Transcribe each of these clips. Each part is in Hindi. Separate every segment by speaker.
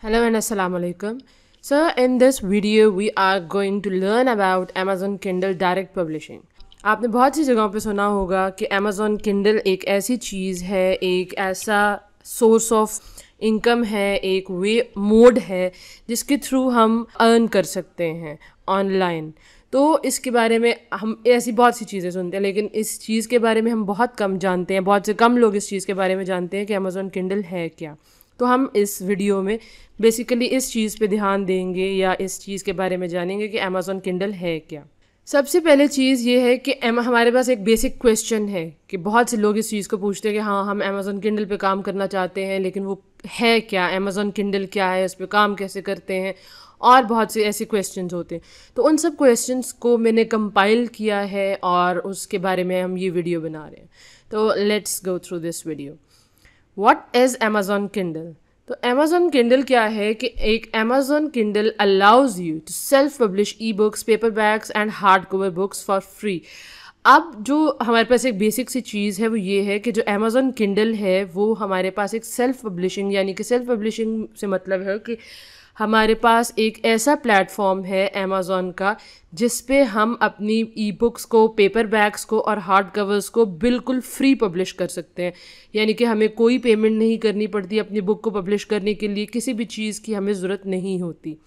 Speaker 1: Hello and Assalamu alaikum. So in this video we are going to learn about Amazon Kindle Direct Publishing. आपने बहुत सी जगहों पे सुना होगा कि Amazon Kindle एक ऐसी चीज़ है, एक ऐसा सोर्स ऑफ इनकम है, एक वे मोड है जिसके थ्रू हम अर्न कर सकते हैं ऑनलाइन। तो इसके बारे में हम ऐसी बहुत सी चीज़ें सुनते हैं, लेकिन इस चीज़ के बारे में हम बहुत कम जानते हैं। बहुत से कम लोग इस चीज़ के बारे में जानते हैं कि Amazon Kindle है क्या। तो हम इस वीडियो में बेसिकली इस चीज़ पे ध्यान देंगे या इस चीज़ के बारे में जानेंगे कि Amazon Kindle है क्या। सबसे पहले चीज़ ये है कि हमारे पास एक बेसिक क्वेश्चन है कि बहुत से लोग इस चीज़ को पूछते हैं कि हाँ, हम Amazon Kindle पे काम करना चाहते हैं, लेकिन वो है क्या, Amazon Kindle क्या है, इस पे काम कैसे करते हैं, और बहुत से ऐसे क्वेश्चंस होते हैं। तो उन सब क्वेश्चंस को मैंने कंपाइल किया है और उसके बारे में हम ये वीडियो बना रहे हैं। तो let's go through this video. What is Amazon Kindle? तो Amazon Kindle क्या है कि एक Amazon Kindle allows you to self-publish e-books, paperbacks and hardcover books for free। अब जो हमारे पास एक बेसिक सी चीज़ है वो ये है कि जो Amazon Kindle है वो हमारे पास एक सेल्फ पब्लिशिंग, यानी कि सेल्फ पब्लिशिंग से मतलब है कि हमारे पास एक ऐसा प्लेटफॉर्म है Amazon का जिस पे हम अपनी ई बुक्स को, पेपर बैग्स को और हार्ड कवर्स को बिल्कुल फ्री पब्लिश कर सकते हैं। यानी कि हमें कोई पेमेंट नहीं करनी पड़ती, अपनी बुक को पब्लिश करने के लिए किसी भी चीज़ की हमें ज़रूरत नहीं होती।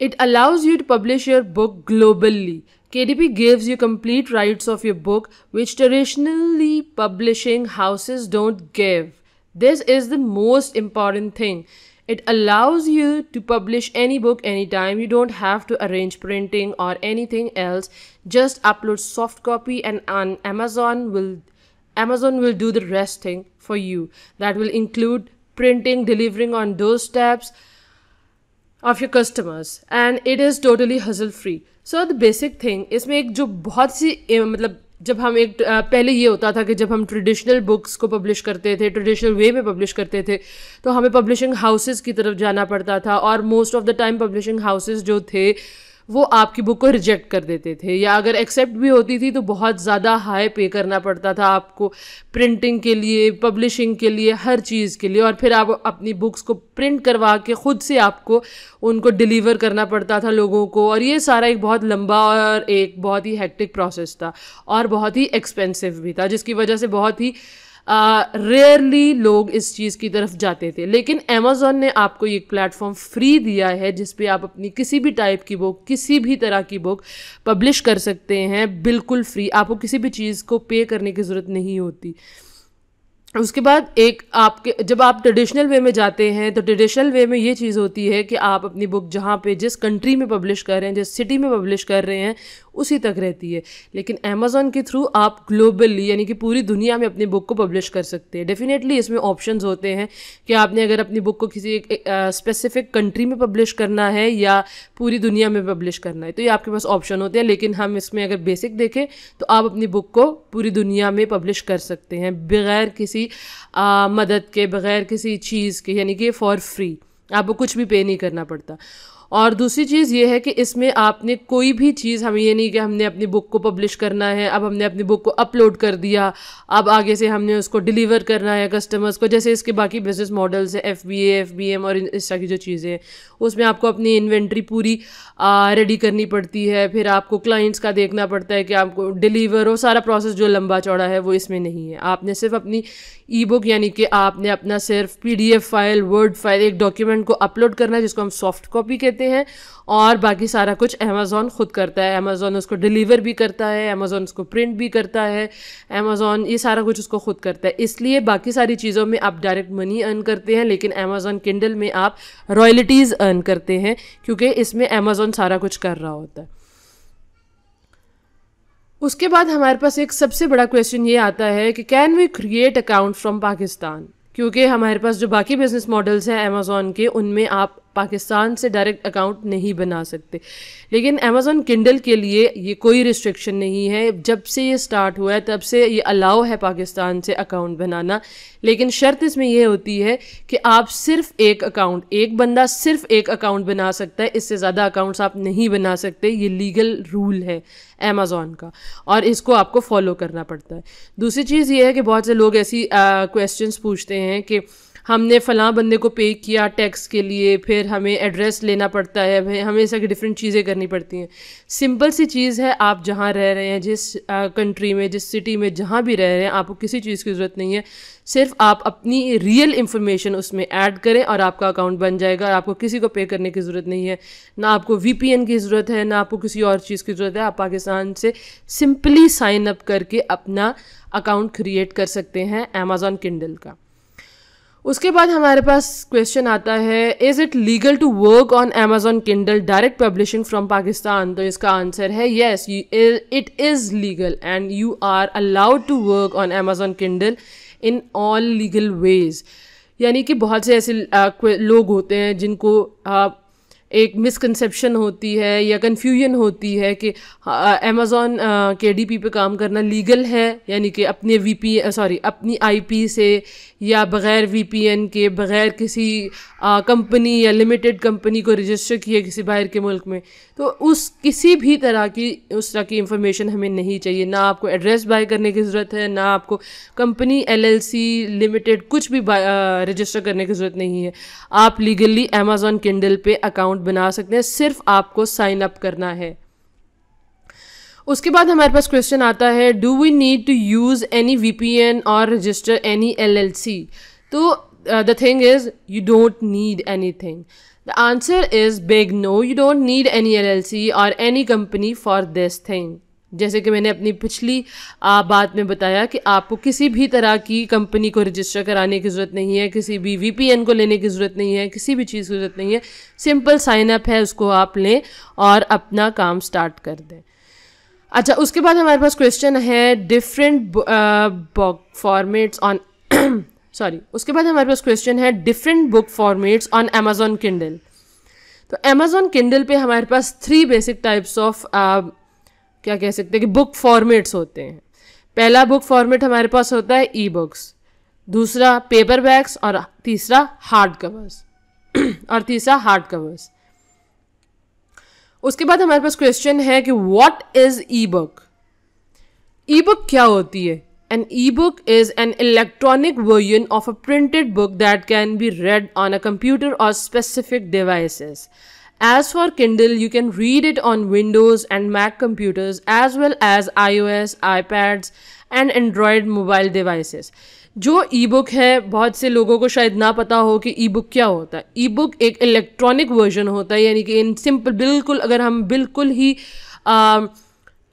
Speaker 1: It allows you to publish your book globally. KDP gives you complete rights of your book, which traditionally publishing houses don't give. This is the most important thing. It allows you to publish any book anytime. You don't have to arrange printing or anything else. Just upload soft copy and Amazon will do the rest thing for you. That will include printing, delivering on doorsteps of your customers, and it is totally hassle free. So the basic thing इसमें एक जो बहुत सी मतलब जब हम एक पहले ये होता था कि जब हम ट्रेडिशनल बुक्स को पब्लिश करते थे, ट्रेडिशनल वे में पब्लिश करते थे, तो हमें पब्लिशिंग हाउसेस की तरफ जाना पड़ता था और most of the time publishing houses जो थे वो आपकी बुक को रिजेक्ट कर देते थे, या अगर एक्सेप्ट भी होती थी तो बहुत ज़्यादा हाई पे करना पड़ता था आपको प्रिंटिंग के लिए, पब्लिशिंग के लिए, हर चीज़ के लिए। और फिर आप अपनी बुक्स को प्रिंट करवा के ख़ुद से आपको उनको डिलीवर करना पड़ता था लोगों को, और ये सारा एक बहुत लंबा और एक बहुत ही हेक्टिक प्रोसेस था और बहुत ही एक्सपेंसिव भी था, जिसकी वजह से बहुत ही रेयरली लोग इस चीज़ की तरफ जाते थे। लेकिन Amazon ने आपको एक प्लेटफॉर्म फ्री दिया है जिस पे आप अपनी किसी भी टाइप की बुक, किसी भी तरह की बुक पब्लिश कर सकते हैं बिल्कुल फ्री। आपको किसी भी चीज़ को पे करने की ज़रूरत नहीं होती। उसके बाद एक आपके जब आप ट्रेडिशनल वे में जाते हैं तो ट्रेडिशनल वे में ये चीज़ होती है कि आप अपनी बुक जहाँ पे जिस कंट्री में पब्लिश कर रहे हैं, जिस सिटी में पब्लिश कर रहे हैं, उसी तक रहती है। लेकिन Amazon के थ्रू आप ग्लोबली यानी कि पूरी दुनिया में अपनी बुक को पब्लिश कर सकते हैं। डेफिनेटली इसमें ऑप्शंस होते हैं कि आपने अगर अपनी बुक को किसी एक स्पेसिफिक कंट्री में पब्लिश करना है या पूरी दुनिया में पब्लिश करना है, तो ये आपके पास ऑप्शन होते हैं। लेकिन हम इसमें अगर बेसिक देखें तो आप अपनी बुक को पूरी दुनिया में पब्लिश कर सकते हैं बग़ैर किसी मदद के, बग़ैर किसी चीज़ के, यानी कि फॉर फ्री। आपको कुछ भी पे नहीं करना पड़ता। और दूसरी चीज़ ये है कि इसमें आपने कोई भी चीज़, हमें ये नहीं कि हमने अपनी बुक को पब्लिश करना है, अब हमने अपनी बुक को अपलोड कर दिया, अब आगे से हमने उसको डिलीवर करना है कस्टमर्स को। जैसे इसके बाकी बिजनेस मॉडल्स हैं, FBA, FBM और इस तरह की जो चीज़ें हैं, उसमें आपको अपनी इन्वेंट्री पूरी रेडी करनी पड़ती है, फिर आपको क्लाइंट्स का देखना पड़ता है कि आपको डिलीवर हो, सारा प्रोसेस जो लंबा चौड़ा है वो इसमें नहीं है। आपने सिर्फ अपनी ई बुक यानी कि आपने अपना सिर्फ PDF फाइल, वर्ड फाइल, एक डॉक्यूमेंट को अपलोड करना है जिसको हम सॉफ्ट कॉपी कहते हैं, और बाकी सारा कुछ Amazon खुद करता है। Amazon उसको डिलीवर भी करता है, Amazon उसको प्रिंट भी करता है, Amazon ये सारा कुछ उसको खुद करता है। इसलिए बाकी सारी चीज़ों में आप डायरेक्ट मनी अर्न करते हैं, लेकिन Amazon Kindle में आप रॉयल्टीज़ अर्न करते हैं क्योंकि इसमें Amazon सारा कुछ कर रहा होता है। उसके बाद हमारे पास एक सबसे बड़ा क्वेश्चन ये आता है कि can we create account from Pakistan, क्योंकि हमारे पास जो बाकी बिजनेस मॉडल्स हैं Amazon के, उनमें आप पाकिस्तान से डायरेक्ट अकाउंट नहीं बना सकते। लेकिन Amazon Kindle के लिए ये कोई रिस्ट्रिक्शन नहीं है। जब से ये स्टार्ट हुआ है तब से ये अलाउ है पाकिस्तान से अकाउंट बनाना, लेकिन शर्त इसमें ये होती है कि आप सिर्फ एक अकाउंट, एक बंदा सिर्फ एक अकाउंट बना सकता है, इससे ज़्यादा अकाउंट्स आप नहीं बना सकते। ये लीगल रूल है Amazon का और इसको आपको फॉलो करना पड़ता है। दूसरी चीज़ ये है कि बहुत से लोग ऐसी क्वेश्चंस पूछते हैं कि हमने फ़लाँ बंदे को पे किया टैक्स के लिए, फिर हमें एड्रेस लेना पड़ता है, फिर हमें ऐसा कि डिफरेंट चीज़ें करनी पड़ती हैं। सिंपल सी चीज़ है, आप जहाँ रह रहे हैं, जिस कंट्री में, जिस सिटी में, जहाँ भी रह रहे हैं, आपको किसी चीज़ की ज़रूरत नहीं है। सिर्फ आप अपनी रियल इन्फॉर्मेशन उसमें ऐड करें और आपका अकाउंट बन जाएगा। आपको किसी को पे करने की ज़रूरत नहीं है, ना आपको VPN की ज़रूरत है, ना आपको किसी और चीज़ की ज़रूरत है। आप पाकिस्तान से सिंपली साइन अप करके अपना अकाउंट क्रिएट कर सकते हैं अमेज़ॉन किंडल का। उसके बाद हमारे पास क्वेश्चन आता है, is it legal to work on Amazon Kindle direct publishing from Pakistan? तो इसका आंसर है yes, it is legal and you are allowed to work on Amazon Kindle in all legal ways. यानी कि बहुत से ऐसे लोग होते हैं जिनको एक मिसकंसेप्शन होती है या कन्फ्यूजन होती है कि अमेज़ॉन KDP पे काम करना लीगल है, यानी कि अपने अपनी IP से या बग़ैर VPN के, बग़ैर किसी कंपनी या लिमिटेड कंपनी को रजिस्टर किए किसी बाहर के मुल्क में। तो उस किसी भी तरह की उस तरह की इंफॉर्मेशन हमें नहीं चाहिए। ना आपको एड्रेस बाय करने की ज़रूरत है, ना आपको कंपनी LLC लिमिटेड कुछ भी रजिस्टर करने की ज़रूरत नहीं है। आप लीगली अमेज़ॉन किंडल पे अकाउंट बना सकते हैं, सिर्फ आपको साइन अप करना है। उसके बाद हमारे पास क्वेश्चन आता है, do we need to use any VPN और रजिस्टर एनी LLC? तो the thing is you don't need anything. The answer is big no, you don't need any LLC और any company for this thing. जैसे कि मैंने अपनी पिछली बात में बताया कि आपको किसी भी तरह की कंपनी को रजिस्टर कराने की ज़रूरत नहीं है, किसी भी VPN को लेने की ज़रूरत नहीं है, किसी भी चीज़ की ज़रूरत नहीं है। सिंपल साइन अप है, उसको आप लें और अपना काम स्टार्ट कर दें। अच्छा, उसके बाद हमारे पास क्वेश्चन है डिफरेंट बुक फॉर्मेट्स ऑन उसके बाद हमारे पास क्वेश्चन है different book formats on Amazon Kindle. तो अमेज़ॉन किंडल पे हमारे पास 3 बेसिक टाइप्स ऑफ क्या कह सकते हैं कि बुक फॉर्मेट्स होते हैं। पहला बुक फॉर्मेट हमारे पास होता है ई-बुक्स, दूसरा पेपर बैग्स और तीसरा हार्ड कवर्स उसके बाद हमारे पास क्वेश्चन है कि व्हाट इज ई-बुक? ई-बुक क्या होती है? An e-book is an electronic version of a printed book that can be read on a computer or specific devices. As for Kindle, you can read it on Windows and Mac computers as well as iOS, iPads and Android mobile devices. जो ई बुक है, बहुत से लोगों को शायद ना पता हो कि ई बुक क्या होता है। ई बुक एक इलेक्ट्रॉनिक वर्जन होता है, यानी कि इन सिंपल बिल्कुल अगर हम बिल्कुल ही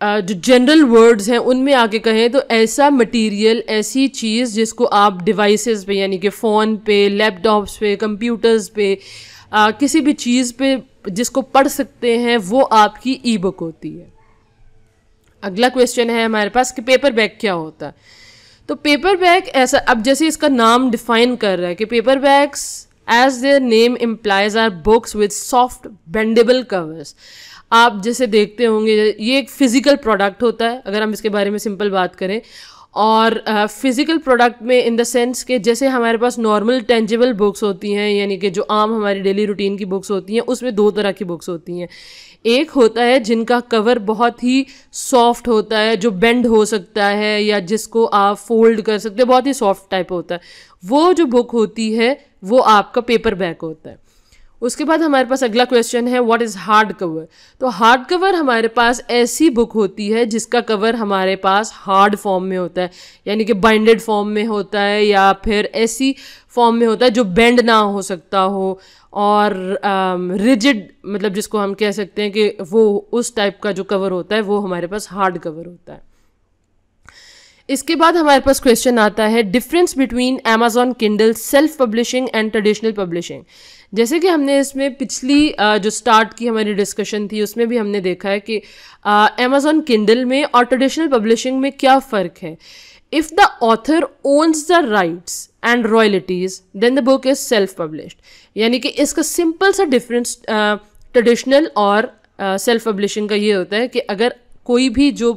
Speaker 1: जो जनरल वर्ड्स हैं उनमें आके कहें तो ऐसा मटेरियल, ऐसी चीज़ जिसको आप डिवाइसेस पे यानी कि फ़ोन पे, लैपटॉप्स पे, कंप्यूटर्स पे, किसी भी चीज़ पे जिसको पढ़ सकते हैं, वो आपकी ई बुक होती है। अगला क्वेश्चन है हमारे पास कि पेपर बैग क्या होता है? तो पेपर बैग ऐसा, अब जैसे इसका नाम डिफाइन कर रहा है कि paper bags as their name implies are books with soft bendable covers. आप जैसे देखते होंगे ये एक फ़िज़िकल प्रोडक्ट होता है, अगर हम इसके बारे में सिंपल बात करें। और फिज़िकल प्रोडक्ट में इन द सेंस कि जैसे हमारे पास नॉर्मल टेंजिबल बुक्स होती हैं, यानी कि जो आम हमारी डेली रूटीन की बुक्स होती हैं, उसमें 2 तरह की बुक्स होती हैं। एक होता है जिनका कवर बहुत ही सॉफ्ट होता है, जो बेंड हो सकता है या जिसको आप फोल्ड कर सकते हैं, बहुत ही सॉफ्ट टाइप होता है। वो जो बुक होती है वो आपका पेपर बैग होता है। उसके बाद हमारे पास अगला क्वेश्चन है व्हाट इज़ हार्ड कवर? तो हार्ड कवर हमारे पास ऐसी बुक होती है जिसका कवर हमारे पास हार्ड फॉर्म में होता है, यानी कि बाइंडेड फॉर्म में होता है या फिर ऐसी फॉर्म में होता है जो बेंड ना हो सकता हो और रिजिड, मतलब जिसको हम कह सकते हैं कि वो उस टाइप का जो कवर होता है वो हमारे पास हार्ड कवर होता है। इसके बाद हमारे पास क्वेश्चन आता है difference between Amazon Kindle self publishing and traditional publishing. जैसे कि हमने इसमें पिछली जो स्टार्ट की हमारी डिस्कशन थी उसमें भी हमने देखा है कि अमेज़ॉन किंडल में और ट्रेडिशनल पब्लिशिंग में क्या फ़र्क है। If the author owns the rights and royalties then the book is self published. यानी कि इसका सिंपल सा डिफरेंस ट्रेडिशनल और सेल्फ पब्लिशिंग का ये होता है कि अगर कोई भी जो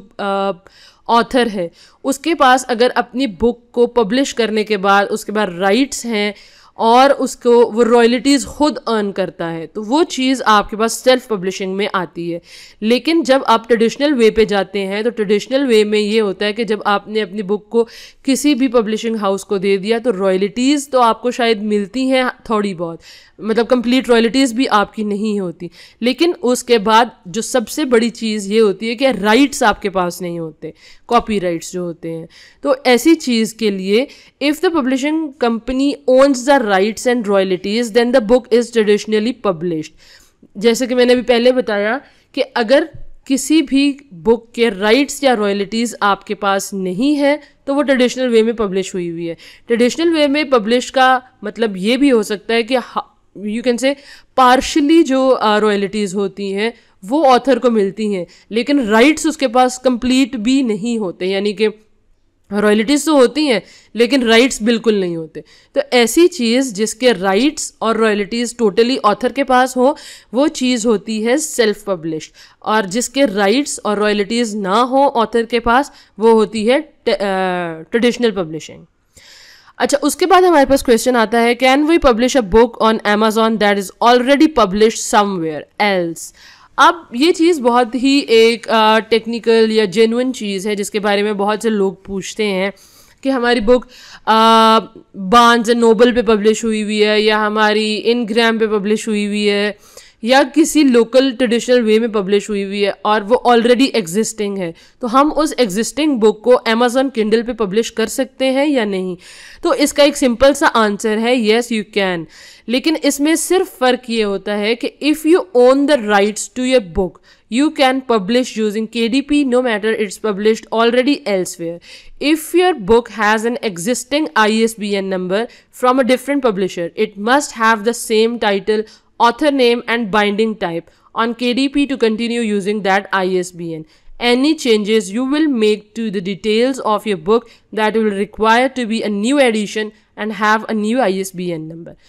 Speaker 1: ऑथर है उसके पास अगर अपनी बुक को पब्लिश करने के बाद उसके बाद राइट्स हैं और उसको वो रॉयल्टीज़ खुद अर्न करता है, तो वो चीज़ आपके पास सेल्फ पब्लिशिंग में आती है। लेकिन जब आप ट्रेडिशनल वे पे जाते हैं तो ट्रेडिशनल वे में ये होता है कि जब आपने अपनी बुक को किसी भी पब्लिशिंग हाउस को दे दिया तो रॉयल्टीज़ तो आपको शायद मिलती हैं थोड़ी बहुत, मतलब कंप्लीट रॉयल्टीज़ भी आपकी नहीं होती, लेकिन उसके बाद जो सबसे बड़ी चीज़ ये होती है कि राइट्स आपके पास नहीं होते, कॉपी राइट्स जो होते हैं। तो ऐसी चीज़ के लिए if the publishing company owns the rights and royalties then the book is traditionally published. जैसे कि मैंने अभी पहले बताया कि अगर किसी भी बुक के राइट्स या रॉयल्टीज़ आपके पास नहीं है तो वो ट्रेडिशनल वे में पब्लिश हुई हुई है। ट्रेडिशनल वे में पब्लिश का मतलब ये भी हो सकता है कि यू कैन से पार्शली जो रॉयल्टीज़ होती हैं वो ऑथर को मिलती हैं, लेकिन राइट्स उसके पास कंप्लीट भी नहीं होते, यानी कि रॉयल्टीज़ तो होती हैं लेकिन राइट्स बिल्कुल नहीं होते। तो ऐसी चीज़ जिसके राइट्स और रॉयल्टीज़ टोटली ऑथर के पास हो वो चीज़ होती है सेल्फ पब्लिश्ड, और जिसके राइट्स और रॉयल्टीज़ ना हो ऑथर के पास वो होती है ट्रेडिशनल पब्लिशिंग। अच्छा, उसके बाद हमारे पास क्वेश्चन आता है, can we publish a book on Amazon that is already published somewhere else. अब ये चीज़ बहुत ही एक टेक्निकल या जेन्युइन चीज़ है जिसके बारे में बहुत से लोग पूछते हैं कि हमारी बुक बार्न्स एंड नोबल पे पब्लिश हुई हुई है या हमारी इनग्राम पे पब्लिश हुई हुई है या किसी लोकल ट्रेडिशनल वे में पब्लिश हुई हुई है और वो ऑलरेडी एग्जिस्टिंग है, तो हम उस एग्जिस्टिंग बुक को अमेजॉन किंडल पे पब्लिश कर सकते हैं या नहीं। तो इसका एक सिंपल सा आंसर है येस यू कैन, लेकिन इसमें सिर्फ फ़र्क ये होता है कि if you own the rights to your book you can publish using KDP no matter it's published already elsewhere. If your book has an existing ISBN number from a different publisher, it must have the same title, author name and binding type on KDP to continue using that ISBN. Any changes you will make to the details of your book that will require to be a new edition and have a new ISBN number.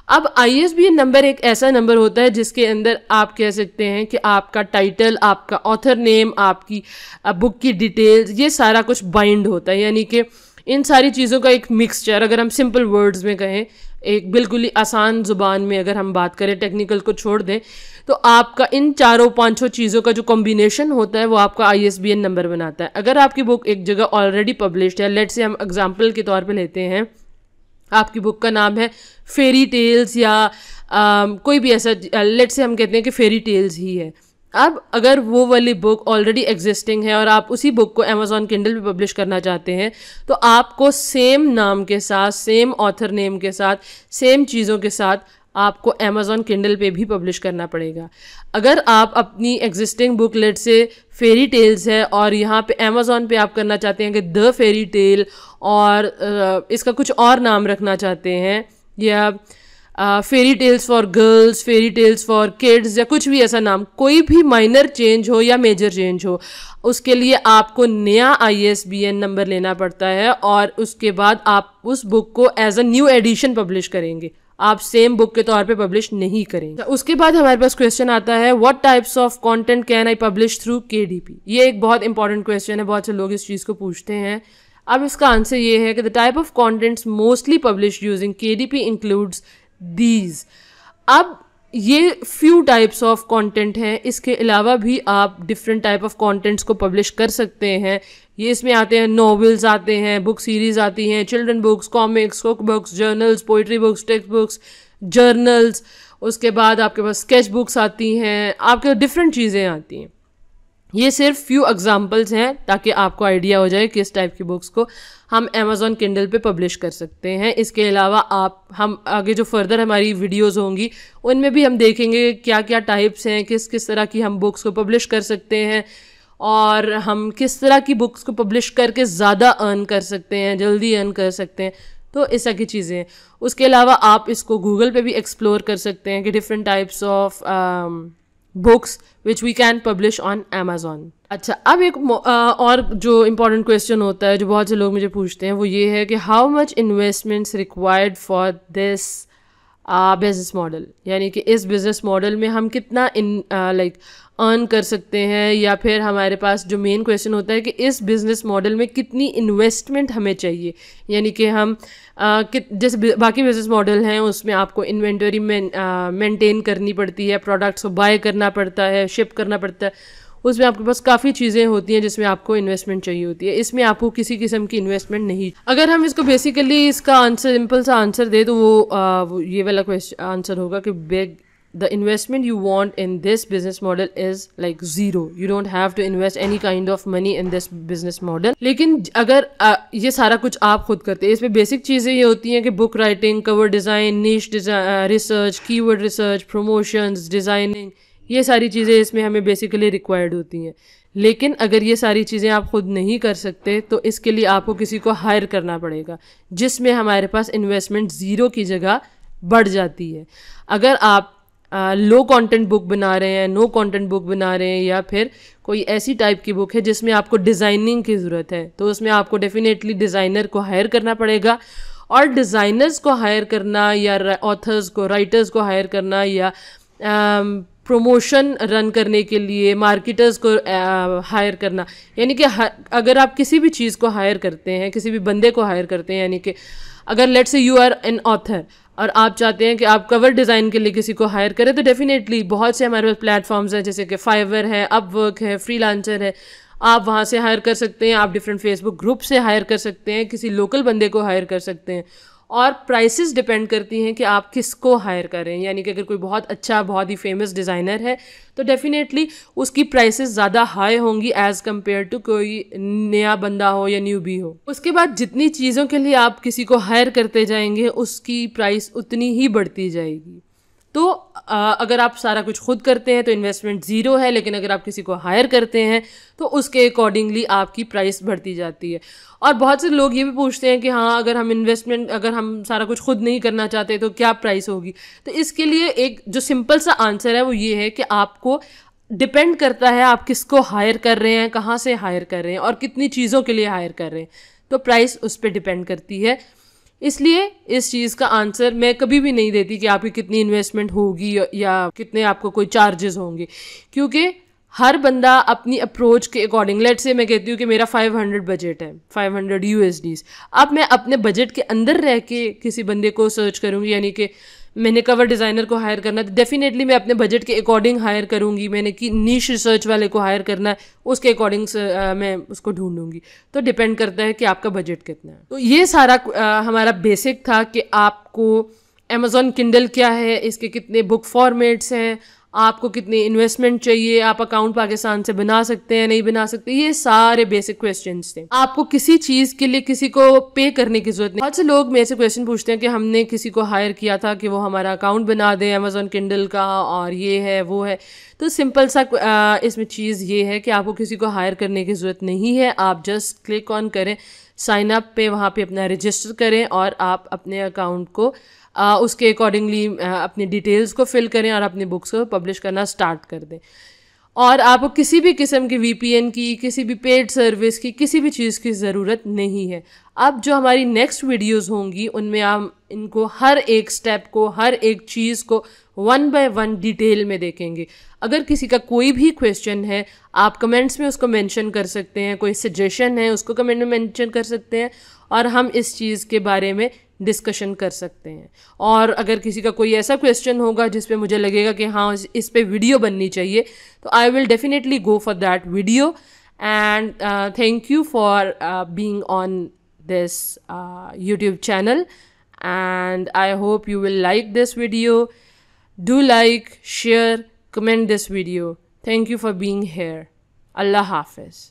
Speaker 1: अब ISBN नंबर एक ऐसा नंबर होता है जिसके अंदर आप कह सकते हैं कि आपका टाइटल, आपका ऑथर नेम, आपकी बुक की डिटेल्स, ये सारा कुछ बाइंड होता है, यानी कि इन सारी चीज़ों का एक मिक्सचर, अगर हम सिंपल वर्ड्स में कहें, एक बिल्कुल ही आसान ज़ुबान में अगर हम बात करें, टेक्निकल को छोड़ दें, तो आपका इन चारों पांचों चीज़ों का जो कॉम्बिनेशन होता है वो आपका ISBN नंबर बनाता है। अगर आपकी बुक एक जगह ऑलरेडी पब्लिश्ड है, लेट्स से हम एग्जाम्पल के तौर पर लेते हैं, आपकी बुक का नाम है फेरी टेल्स या कोई भी ऐसा, लेट्स से हम कहते हैं कि फेरी टेल्स ही है। अब अगर वो वाली बुक ऑलरेडी एग्जिस्टिंग है और आप उसी बुक को अमेजॉन किंडल पे पब्लिश करना चाहते हैं, तो आपको सेम नाम के साथ, सेम ऑथर नेम के साथ, सेम चीज़ों के साथ आपको अमेजॉन किंडल पे भी पब्लिश करना पड़ेगा। अगर आप अपनी एग्जिस्टिंग बुक, लेट से फेरी टेल्स है और यहाँ पे अमेजॉन पे आप करना चाहते हैं कि द फेरी टेल और इसका कुछ और नाम रखना चाहते हैं, या fairy tales for girls, fairy tales for kids, या कुछ भी ऐसा नाम, कोई भी माइनर चेंज हो या मेजर चेंज हो, उसके लिए आपको नया ISBN नंबर लेना पड़ता है और उसके बाद आप उस बुक को as a new edition publish करेंगे, आप सेम बुक के तौर पे पब्लिश नहीं करेंगे। उसके बाद हमारे पास क्वेश्चन आता है, what types of content can I publish through KDP। ये एक बहुत इंपॉर्टेंट क्वेश्चन है, बहुत से लोग इस चीज़ को पूछते हैं। अब इसका आंसर ये है कि the type of contents mostly publish using KDP includes these. अब ये फ्यू टाइप्स ऑफ कंटेंट हैं, इसके अलावा भी आप डिफरेंट टाइप ऑफ कंटेंट्स को पब्लिश कर सकते हैं। ये इसमें आते हैं नॉवेल्स आते हैं, बुक सीरीज आती हैं, children books, comics, cook books, journals, poetry books, text books, journals, उसके बाद आपके पास स्केच बुक्स आती हैं, आपके डिफरेंट चीज़ें आती हैं। ये सिर्फ फ्यू एग्जांपल्स हैं ताकि आपको आइडिया हो जाए किस टाइप की बुक्स को हम अमेजॉन किंडल पे पब्लिश कर सकते हैं। इसके अलावा हम आगे जो फर्दर हमारी वीडियोस होंगी उनमें भी हम देखेंगे क्या क्या टाइप्स हैं, किस किस तरह की हम बुक्स को पब्लिश कर सकते हैं और हम किस तरह की बुक्स को पब्लिश करके ज़्यादा अर्न कर सकते हैं, जल्दी अर्न कर सकते हैं। तो इस तरह की चीज़ें हैं। उसके अलावा आप इसको गूगल पे भी एक्सप्लोर कर सकते हैं कि different types of books which we can publish on Amazon. अच्छा, अब एक और जो इम्पॉर्टेंट क्वेश्चन होता है जो बहुत से लोग मुझे पूछते हैं वो ये है कि how much investments required for this business model, यानी कि इस बिजनेस मॉडल में हम कितना अर्न कर सकते हैं, या फिर हमारे पास जो मेन क्वेश्चन होता है कि इस बिजनेस मॉडल में कितनी इन्वेस्टमेंट हमें चाहिए, यानी कि हम जैसे बाकी बिजनेस मॉडल हैं उसमें आपको इन्वेंटरी मेंटेन करनी पड़ती है, प्रोडक्ट्स को बाय करना पड़ता है, शिप करना पड़ता है, उसमें आपके पास काफ़ी चीज़ें होती हैं जिसमें आपको इन्वेस्टमेंट चाहिए होती है। इसमें आपको किसी किस्म की इन्वेस्टमेंट नहीं। अगर हम इसको बेसिकली इसका आंसर सिंपल सा आंसर दे तो वो ये वाला क्वेश्चन आंसर होगा कि big the investment you want in this business model is like zero. You don't have to invest any kind of money in this business model. लेकिन अगर ये सारा कुछ आप खुद करते हैं, इसमें बेसिक चीज़ें ये होती हैं कि book writing, cover design, niche research, keyword research, promotions, designing, ये सारी चीज़ें इसमें हमें बेसिकली रिक्वायर्ड होती हैं। लेकिन अगर ये सारी चीज़ें आप खुद नहीं कर सकते तो इसके लिए आपको किसी को हायर करना पड़ेगा, जिसमें हमारे पास इन्वेस्टमेंट ज़ीरो की जगह बढ़ जाती है। अगर आप लो कंटेंट बुक बना रहे हैं, नो कंटेंट बुक बना रहे हैं, या फिर कोई ऐसी टाइप की बुक है जिसमें आपको डिज़ाइनिंग की ज़रूरत है, तो उसमें आपको डेफिनेटली डिज़ाइनर को हायर करना पड़ेगा। और डिज़ाइनर्स को हायर करना या ऑथर्स को, राइटर्स को हायर करना, या प्रमोशन रन करने के लिए मार्केटर्स को हायर करना, यानी कि अगर आप किसी भी चीज़ को हायर करते हैं, किसी भी बंदे को हायर करते हैं, यानी कि अगर let's say you are an author और आप चाहते हैं कि आप कवर डिज़ाइन के लिए किसी को हायर करें, तो डेफिनेटली बहुत से हमारे पास प्लेटफॉर्म्स हैं जैसे कि फाइवर है, अपवर्क है, फ्रीलांसर है, आप वहाँ से हायर कर सकते हैं। आप डिफरेंट फेसबुक ग्रुप से हायर कर सकते हैं, किसी लोकल बंदे को हायर कर सकते हैं। और प्राइसेस डिपेंड करती हैं कि आप किसको हायर करें, यानी कि अगर कोई बहुत अच्छा, बहुत ही फेमस डिज़ाइनर है तो डेफिनेटली उसकी प्राइसेस ज़्यादा हाई होंगी एज़ कम्पेयर टू कोई नया बंदा हो या न्यूबी हो। उसके बाद जितनी चीज़ों के लिए आप किसी को हायर करते जाएंगे उसकी प्राइस उतनी ही बढ़ती जाएगी। तो अगर आप सारा कुछ खुद करते हैं तो इन्वेस्टमेंट ज़ीरो है, लेकिन अगर आप किसी को हायर करते हैं तो उसके अकॉर्डिंगली आपकी प्राइस बढ़ती जाती है। और बहुत से लोग ये भी पूछते हैं कि हाँ, अगर हम सारा कुछ खुद नहीं करना चाहते तो क्या प्राइस होगी। तो इसके लिए एक जो सिंपल सा आंसर है वो ये है कि आपको डिपेंड करता है आप किसको हायर कर रहे हैं, कहाँ से हायर कर रहे हैं और कितनी चीज़ों के लिए हायर कर रहे हैं, तो प्राइस उस पर डिपेंड करती है। इसलिए इस चीज़ का आंसर मैं कभी भी नहीं देती कि आपकी कितनी इन्वेस्टमेंट होगी या कितने आपको कोई चार्जेस होंगे, क्योंकि हर बंदा अपनी अप्रोच के अकॉर्डिंग, लेट से मैं कहती हूँ कि मेरा 500 बजट है, 500 USDs। अब मैं अपने बजट के अंदर रह के किसी बंदे को सर्च करूँगी, यानी कि मैंने कवर डिज़ाइनर को हायर करना है तो डेफिनेटली मैं अपने बजट के अकॉर्डिंग हायर करूँगी। मैंने कि नीश रिसर्च वाले को हायर करना है, उसके अकॉर्डिंग मैं उसको ढूंढूंगी। तो डिपेंड करता है कि आपका बजट कितना है। तो ये सारा हमारा बेसिक था कि आपको अमेज़ॉन किंडल क्या है, इसके कितने बुक फॉर्मेट्स हैं, आपको कितनी इन्वेस्टमेंट चाहिए, आप अकाउंट पाकिस्तान से बना सकते हैं, नहीं बना सकते, ये सारे बेसिक क्वेश्चंस थे। आपको किसी चीज़ के लिए किसी को पे करने की जरूरत नहीं। बहुत से लोग मेरे से क्वेश्चन पूछते हैं कि हमने किसी को हायर किया था कि वो हमारा अकाउंट बना दे अमेज़ॉन किंडल का, और ये है वो है। तो सिंपल सा इसमें चीज़ ये है कि आपको किसी को हायर करने की ज़रूरत नहीं है। आप जस्ट क्लिक ऑन करें साइन अप पे, वहाँ पे अपना रजिस्टर करें और आप अपने अकाउंट को उसके अकॉर्डिंगली अपनी डिटेल्स को फिल करें और अपनी बुक्स को पब्लिश करना स्टार्ट कर दें। और आपको किसी भी किस्म की VPN की, किसी भी पेड सर्विस की, किसी भी चीज़ की ज़रूरत नहीं है। अब जो हमारी नेक्स्ट वीडियोस होंगी उनमें हम इनको हर एक स्टेप को, हर एक चीज़ को 1 by 1 डिटेल में देखेंगे। अगर किसी का कोई भी क्वेश्चन है आप कमेंट्स में उसको मेंशन कर सकते हैं, कोई सजेशन है उसको कमेंट में मेंशन कर सकते हैं और हम इस चीज़ के बारे में डिस्कशन कर सकते हैं। और अगर किसी का कोई ऐसा क्वेश्चन होगा जिस पे मुझे लगेगा कि हाँ इस पे वीडियो बननी चाहिए, तो I will definitely go for that video. And thank you for being on this YouTube channel, and I hope you will like this video. Do like, share, comment this video. Thank you for being here. Allah Hafiz.